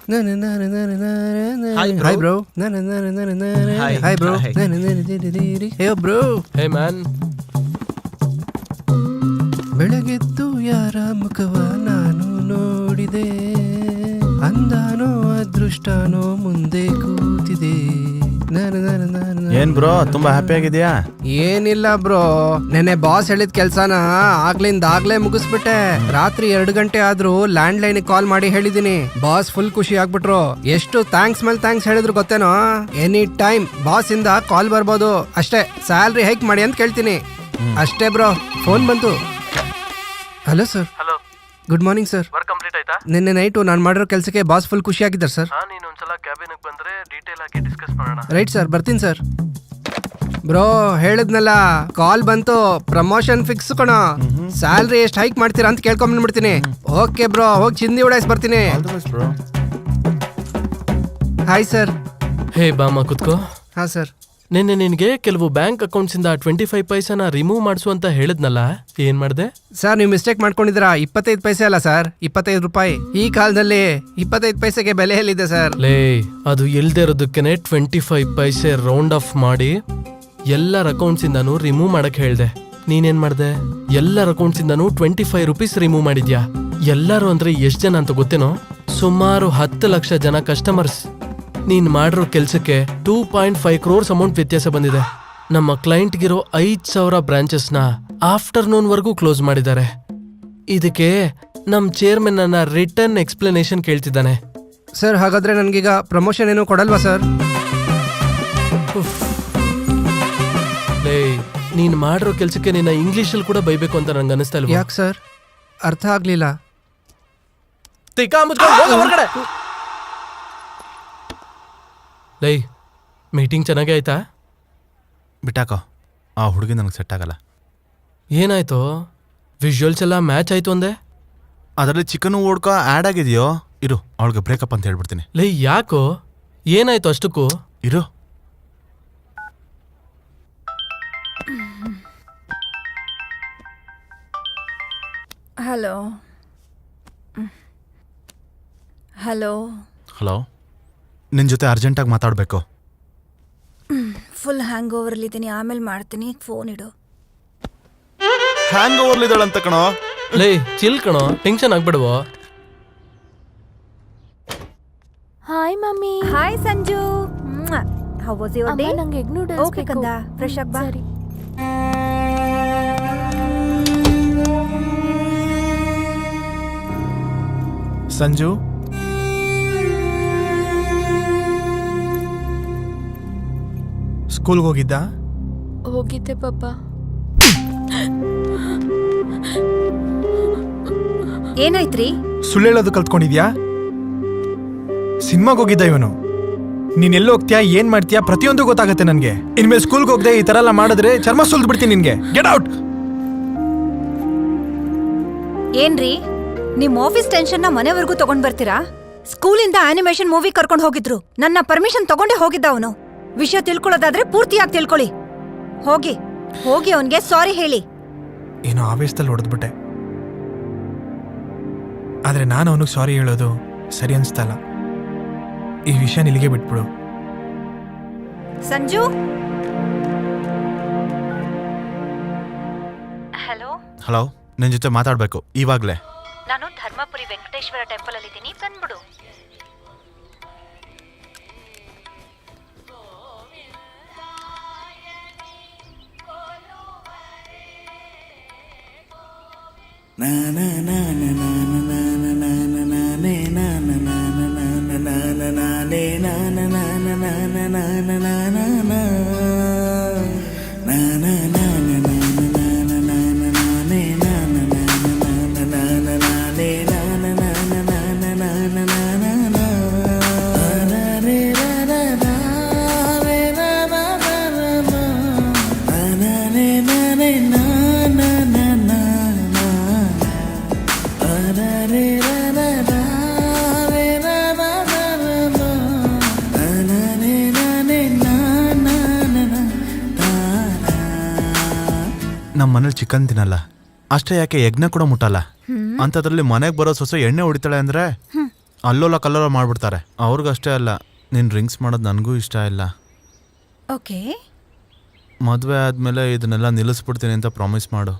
Hi bro. Hi bro. Hey bro. Hey man. ಬೆಳಗೆದ್ದು ಯಾರ ಮುಖವ ನಾನು ನೋಡಿದೆ, ಅಂದಾನೋ ಅದೃಷ್ಟನೋ ಮುಂದೆ ಕೂತಿದೆ. ಏನ್ ಬ್ರೋ ತುಂಬಾ ಹ್ಯಾಪಿ ಆಗಿದ್ಯಾ? ಏನಿಲ್ಲ ಬ್ರೋ, ನೆನ್ನೆ ಬಾಸ್ ಹೇಳಿದ ಕೆಲ್ಸನ ಆಗ್ಲೇ ಮುಗಿಸ್ಬಿಟ್ಟೆ. ರಾತ್ರಿ 2 ಗಂಟೆ ಆದ್ರೂ ಲ್ಯಾಂಡ್ ಲೈನ್ ಕಾಲ್ ಮಾಡಿ ಹೇಳಿದೀನಿ. ಬಾಸ್ ಫುಲ್ ಖುಷಿ ಆಗ್ಬಿಟ್ರು. ಎಷ್ಟು ಥ್ಯಾಂಕ್ಸ್ ಮೇಲೆ ಥ್ಯಾಂಕ್ಸ್ ಹೇಳಿದ್ರು ಗೊತ್ತೇನೋ? ಎನಿ ಟೈಮ್ ಬಾಸ್ ಇಂದ ಕಾಲ್ ಬರ್ಬೋದು, ಅಷ್ಟೇ ಸ್ಯಾಲ್ರಿ ಹೈಕ್ ಮಾಡಿ ಅಂತ ಕೇಳ್ತೀನಿ ಅಷ್ಟೇ ಬ್ರೋ. ಫೋನ್ ಬಂತು. Hello sir. Hello, good morning sir. Work complete ಆಯ್ತಾ? ನಿನ್ನೆ ನೈಟು ನಾನು ಮಾಡಿರೋ ಕೆಲಸಕ್ಕೆ ಬಾಸ್ ಫುಲ್ ಖುಷಿ ಆಗಿದ್ದಾರೆ ಸರ್. ನೀನು ಒಂದ್ಸಲ ಕ್ಯಾಬಿನ್ಗೆ ಬಂದ್ರೆ ಡೀಟೇಲ್ ಆಗಿ ಡಿಸ್ಕಸ್ ಮಾಡೋಣ. ರೈಟ್ ಸರ್, ಬರ್ತೀನಿ ಸರ್. ಬ್ರೋ ಹೇಳಿದ್ನಲ್ಲ, ಕಾಲ್ ಬಂತು, ಪ್ರಮೋಷನ್ ಫಿಕ್ಸ್ ಕಣ. ಸ್ಯಾಲ್ರಿ ಎಷ್ಟು ಹೈಕ್ ಮಾಡ್ತೀರಾ ಅಂತ ಕೇಳ್ಕೊಂಡ್ಬಿಡ್ತೀನಿ. ಓಕೆ ಬ್ರೋ, ಹೋಗಿ ಚಿಂದಿ ಉಡಾಯಿಸಿ ಬರ್ತೀನಿ. Hi sir. ಹೇ ಬಾಮ ಕುತ್ಕೋ. ಹಾಂ ಸರ್. ನಿನ್ನೆ ನಿನಗೆ ಕೆಲವು ಬ್ಯಾಂಕ್ ಅಕೌಂಟ್ಸಿಂದ 25 ಪೈಸೆನ ರಿಮೂವ್ ಮಾಡಿಸು ಅಂತ ಹೇಳಿದ್ನಲ್ಲ, ಏನ್ ಮಾಡಿದೆ? ಸರ್ ನೀವು ಮಿಸ್ಟೇಕ್ ಮಾಡ್ಕೊಂಡಿದ್ದೀರಾ. 25 ಪೈಸೆ ಅಲ್ಲ ಸರ್, 25 ರೂಪಾಯಿ. ಈ ಕಾಲದಲ್ಲಿ 25 ಪೈಸೆಗೆ ಬೆಲೆ ಎಲ್ಲಿದೆ ಸರ್? ಲೇ, ಅದು ಇಲ್ದೇ ಇರೋದಕ್ಕೇನೆ 25 ಪೈಸೆ ರೌಂಡ್ ಆಫ್ ಮಾಡಿ ಎಲ್ಲರ ಅಕೌಂಟ್ಸ್ ಇಂದಾನು ರಿಮೂವ್ ಮಾಡಕ್ ಹೇಳ್ದೆ. ನೀನೇನ್ ಮಾಡ್ದೆ? ಎಲ್ಲರ ಅಕೌಂಟ್ಸ್ ಇಂದಾನು 25 ರುಪೀಸ್ ರಿಮೂವ್ ಮಾಡಿದ್ಯಾ. ಎಲ್ಲರೂ ಅಂದ್ರೆ ಎಷ್ಟ್ ಜನ ಅಂತ ಗೊತ್ತೇನೋ? ಸುಮಾರು 10 ಲಕ್ಷ ಜನ ಕಸ್ಟಮರ್ಸ್. ನೀನ್ ಮಾಡಿರೋ ಕೆಲ್ಸಕ್ಕೆ 2.5 crores ಅಮೌಂಟ್ ವ್ಯತ್ಯಾಸ ಬಂದಿದೆ. ನಮ್ಮ ಕ್ಲೈಂಟ್ಗಿರೋ 5,000 ಬ್ರಾಂಚಸ್ನ ಆಫ್ಟರ್ನೂನ್ ವರ್ಗೂ ಕ್ಲೋಸ್ ಮಾಡಿದ್ದಾರೆ. ಇದಕ್ಕೆ ನಮ್ ಚೇರ್ಮನ್ ನನ್ನ ರಿಟರ್ನ್ ಎಕ್ಸ್ಪ್ಲನೇಷನ್ ಕೇಳ್ತಿದ್ದಾನೆ. ಸರ್ ಹಾಗಾದ್ರೆ ನನ್ಗೀಗ ಪ್ರಮೋಷನ್ ಏನು ಕೊಡಲ್ವಾ ಸರ್? ಲೇ, ನೀನ್ ಮಾಡಿರೋ ಕೆಲ್ಸಕ್ಕೆ ನಿನ್ನ ಇಂಗ್ಲಿಷಲ್ಲಿ ಕೂಡ ಬೈಬೇಕು ಅಂತ ನಂಗೆ ಅನಿಸ್ತಾ ಇಲ್ವಾ? ಯಾಕೆ ಸರ್? ಅರ್ಥ ಆಗ್ಲಿಲ್ಲ. ಲೈ, ಮೀಟಿಂಗ್ ಚೆನ್ನಾಗೇ ಆಯ್ತಾ? ಬಿಟ್ಟಾಕೋ, ಆ ಹುಡುಗಿ ನನಗೆ ಸೆಟ್ ಆಗಲ್ಲ. ಏನಾಯ್ತು? ವಿಜುವಲ್ಸ್ ಎಲ್ಲ ಮ್ಯಾಚ್ ಆಯ್ತು ಅಂದೆ. ಅದರಲ್ಲಿ ಚಿಕನ್ ಓಡ್ಕೋ ಆ್ಯಡ್ ಆಗಿದೆಯೋ? ಇರು, ಅವಳಿಗೆ ಬ್ರೇಕಪ್ ಅಂತ ಹೇಳ್ಬಿಡ್ತೀನಿ. ಲೈ, ಯಾಕೋ? ಏನಾಯ್ತು ಅಷ್ಟಕ್ಕೂ? ಇರು. ಹಲೋ ಹಲೋ ಹಲೋ, ನಿನ್ನ ಜೊತೆ ಅರ್ಜೆಂಟಾಗಿ ಮಾತಾಡಬೇಕು. ಫುಲ್ ಹ್ಯಾಂಗ್ ಓವರ್ಲಿದ್ದೀನಿ, ಆಮೇಲೆ ಮಾಡ್ತೀನಿ. ಫೋನ್ ಇಡು. ಹ್ಯಾಂಗ್ ಓವರ್ಲಿದ್ದಾಳಂತ ಕಣೋ. ಲೈ, ಚಿಲ್ ಕಣೋ, ಟೆನ್ಷನ್ ಆಗ್ಬಿಡುವ. Hi mummy. Hi Sanju. How was your day? ನಂಗೆ ಎಗ್ ನೂಡಲ್ಸ್ ಓಕೆ ಕಂದ, ಫ್ರೆಶ್ ಆಗಿ ಬಾ. ಸರಿ. ಸಂಜು, ಸ್ಕೂಲ್ಗೆ ಹೋಗಿದ್ದ? ಹೋಗಿದ್ದೆ ಪಾಪ. ಏನಾಯ್ತ್ರಿ? ಸುಳ್ಳು ಹೇಳೋದು ಕಲ್ತ್ಕೊಂಡಿದ್ಯಾ? ಸಿನಿಮಾಗೆ ಹೋಗಿದ್ದ ಇವನು. ನೀನ್ ಎಲ್ಲಿ ಹೋಗ್ತೀಯಾ, ಏನ್ ಮಾಡ್ತೀಯಾ, ಪ್ರತಿಯೊಂದು ಗೊತ್ತಾಗತ್ತೆ ನನ್ಗೆ. ಇನ್ಮೇಲೆ ಸ್ಕೂಲ್ಗೆ ಹೋಗದೆ ಈ ತರ ಎಲ್ಲ ಮಾಡಿದ್ರೆ ಚರ್ಮ ಸುಲ್ದು ಬಿಡ್ತೀನಿ ನಿನ್ಗೆ. Get out. ಏನ್ರಿ, ನಿಮ್ ಆಫೀಸ್ ಟೆನ್ಷನ್ ನ ಮನೆವರೆಗೂ ತಗೊಂಡ್ ಬರ್ತೀರಾ? ಸ್ಕೂಲಿಂದ ಆನಿಮೇಷನ್ ಮೂವಿ ಕರ್ಕೊಂಡು ಹೋಗಿದ್ರು. ನನ್ನ ಪರ್ಮಿಷನ್ ತಗೊಂಡೇ ಹೋಗಿದ್ದ ಅವನು. ವಿಷಯ ತಿಳ್ಕೊಳ್ಳೋದಾದ್ರೆ ಪೂರ್ತಿಯಾಗಿ ತಿಳ್ಕೊಳ್ಳಿ. ಹೋಗಿ ಹೋಗಿ ಅವನ್ಗೆ ಸಾರಿ ಹೇಳಿ. ಏನೋ ಆವೇಶದಲ್ಲಿ ಹೊಡೆದ್ಬಿಟ್ಟೆ, ಆದ್ರೆ ನಾನು ಅವನಿಗೆ ಸಾರಿ ಹೇಳೋದು ಸರಿ ಅನ್ಸ್ತಲ್ಲ. ಈ ವಿಷಯ ನಿಲ್ಲಿಗೆ ಬಿಟ್ಬಿಡು. ಸಂಜು. ಹಲೋ. ಹಲೋ, ನಿನ್ನ ಜೊತೆ ಮಾತಾಡಬೇಕು ಇವಾಗಲೇ. ನಾನು ಧರ್ಮಪುರಿ ವೆಂಕಟೇಶ್ವರ ಟೆಂಪಲ್ ಅಲ್ಲಿ ಇದ್ದೀನಿ, ಬಂದ್ಬಿಡು. ನಮ್ಮ ಮನೇಲಿ ಚಿಕನ್ ತಿನ್ನಲ್ಲ, ಅಷ್ಟೇ ಯಾಕೆ ಯಜ್ಞ ಕೂಡ ಮುಟ್ಟಲ್ಲ. ಅಂಥದ್ರಲ್ಲಿ ಮನೆಗೆ ಬರೋ ಸೊಸೆ ಎಣ್ಣೆ ಹೊಡಿತಾಳೆ ಅಂದ್ರೆ ಅಲ್ಲೋಲ ಕಲ್ಲೋಲ ಮಾಡ್ಬಿಡ್ತಾರೆ. ಅವ್ರಿಗಷ್ಟೇ ಅಲ್ಲ, ನಿನ್ನ ಡ್ರಿಂಕ್ಸ್ ಮಾಡೋದು ನನಗೂ ಇಷ್ಟ ಇಲ್ಲ. ಓಕೆ. ಮದುವೆ ಆದಮೇಲೆ ಇದನ್ನೆಲ್ಲ ನಿಲ್ಲಿಸ್ಬಿಡ್ತೀನಿ ಅಂತ ಪ್ರಾಮಿಸ್ ಮಾಡು.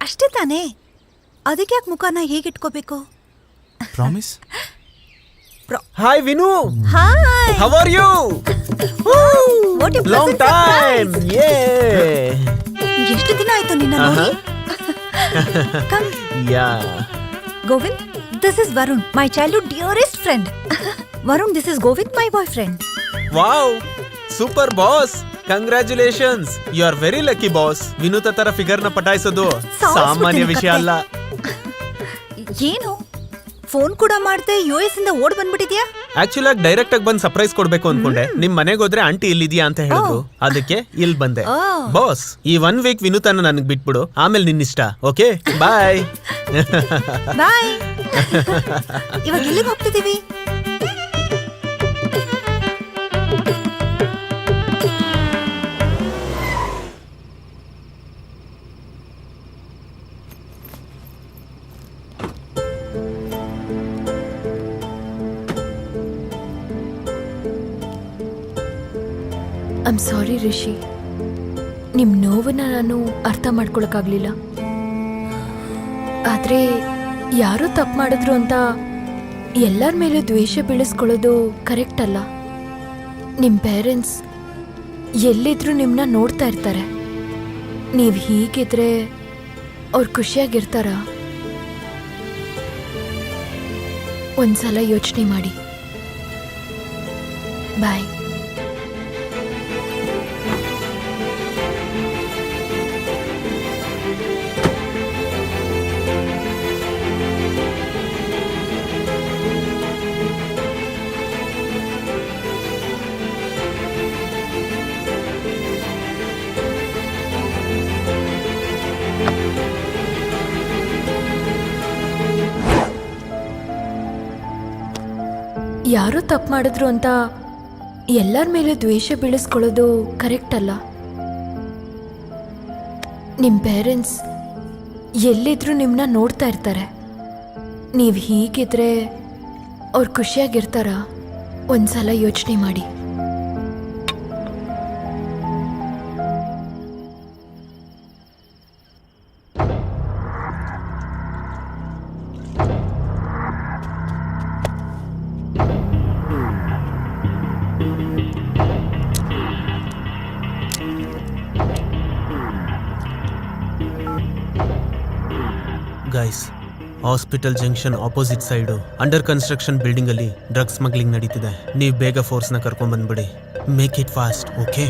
ಅಷ್ಟೇ ತಾನೇ, ಅದಕ್ಕೆ ಯಾಕೆ ಮುಖನ ಹೇಗಿಟ್ಕೋಬೇಕು? Promise? Hi Vinu. Hi, How are you? What a Long time. Yeah. ಎಷ್ಟು ದಿನ ಆಯ್ತು ನಿನ್ನ ನೋಡಿ. Come Yeah. Govind, this is Varun, my childhood dearest friend. Varun, this is Govind, my boy friend. Wow. Super boss. Congratulations. You are very lucky boss. Vinutha ತರ figure ನ ಪಟಾಯಿಸೋದು ಸಾಮಾನ್ಯ ವಿಷಯ ಅಲ್ಲ. ಏನು ಫೋನ್ ಕೂಡ ಮಾಡ್ದೆ US ಇಂದ ಓಡ್ ಬಂದ್ಬಿಟ್ಟಿದ್ಯಾ? ಆಕ್ಚುಲಿ ಆಗಿ ಡೈರೆಕ್ಟ್ ಆಗಿ ಬಂದು ಸರ್ಪ್ರೈಸ್ ಕೊಡ್ಬೇಕು ಅನ್ಕೊಂಡೆ. ನಿಮ್ ಮನೆಗೆ ಹೋದ್ರೆ ಆಂಟಿ ಇಲ್ಲಿದ್ಯಾ ಅಂತ ಹೇಳಿದ್ರು, ಅದಕ್ಕೆ ಇಲ್ಲಿ ಬಂದೆ. ಬಾಸ್, ಈ 1 ವೀಕ್ ವಿನೂತನ ನನಗೆ ಬಿಟ್ಬಿಡು, ಆಮೇಲೆ ನಿನ್ನಿಷ್ಟ. ಓಕೆ, ಬಾಯ್. ಬಾಯ್. ಇವಾಗ ಎಲ್ಲಿಗೆ ಹೋಗ್ತಿದೀವಿ? ಐಮ್ ಸಾರಿ ರಿಷಿ, ನಿಮ್ಮ ನೋವನ್ನ ನಾನು ಅರ್ಥ ಮಾಡ್ಕೊಳಕ್ಕಾಗ್ಲಿಲ್ಲ. ಆದರೆ ಯಾರೋ ತಪ್ಪು ಮಾಡಿದ್ರು ಅಂತ ಎಲ್ಲರ ಮೇಲೂ ದ್ವೇಷ ಬೆಳೆಸ್ಕೊಳ್ಳೋದು ಕರೆಕ್ಟ್ ಅಲ್ಲ. ನಿಮ್ಮ ಪೇರೆಂಟ್ಸ್ ಎಲ್ಲಿದ್ರೂ ನಿಮ್ಮನ್ನ ನೋಡ್ತಾ ಇರ್ತಾರೆ. ನೀವು ಹೀಗಿದ್ರೆ ಅವ್ರು ಖುಷಿಯಾಗಿರ್ತಾರ? ಒಂದ್ಸಲ ಯೋಚನೆ ಮಾಡಿ. ಬಾಯ್. ಯಾರೋ ತಪ್ಪು ಮಾಡಿದ್ರು ಅಂತ ಎಲ್ಲರ ಮೇಲೂ ದ್ವೇಷ ಬೆಳೆಸ್ಕೊಳ್ಳೋದು ಕರೆಕ್ಟ್ ಅಲ್ಲ. ನಿಮ್ಮ ಪೇರೆಂಟ್ಸ್ ಎಲ್ಲಿದ್ರೂ ನಿಮ್ಮನ್ನ ನೋಡ್ತಾ ಇರ್ತಾರೆ. ನೀವು ಹೀಗಿದ್ರೆ ಅವ್ರು ಖುಷಿಯಾಗಿರ್ತಾರ? ಒಂದ್ಸಲ ಯೋಚನೆ ಮಾಡಿ. Guys, hospital junction opposite side under construction building ಅಲ್ಲಿ ಡ್ರಗ್ಸ್ ಸ್ಮಗ್ಲಿಂಗ್ ನಡೀತಿದೆ. ನೀವು ಬೇಗ ಫೋರ್ಸ್ನ ಕರ್ಕೊಂಡ್ ಬಂದ್ಬಿಡಿ. Make it fast, okay?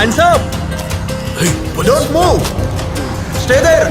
Hands up! Hey, don't move! Stay there!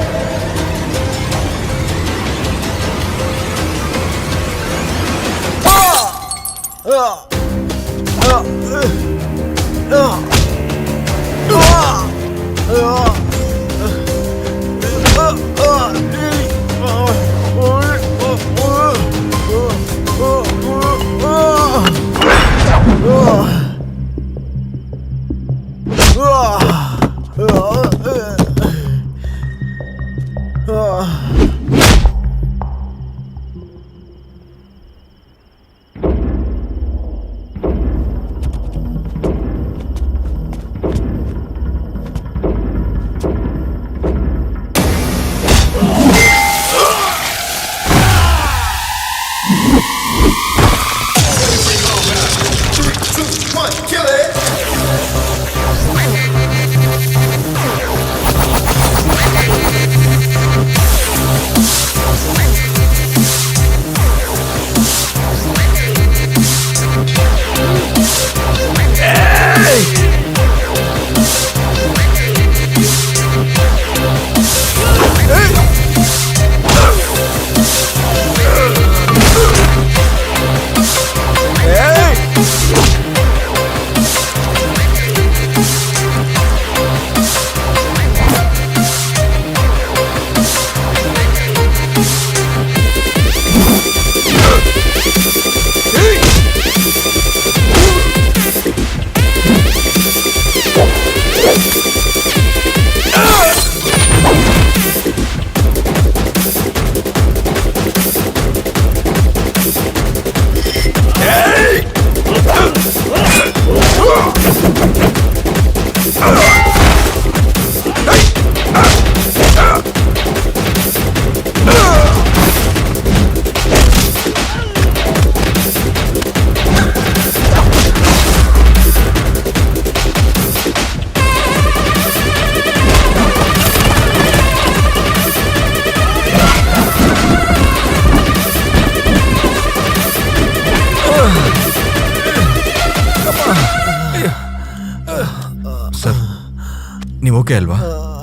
ನೀವು ಓಕೆ ಅಲ್ವಾ?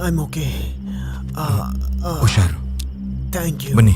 I am okay. ಹುಷಾರು. Thank you. ಬನ್ನಿ.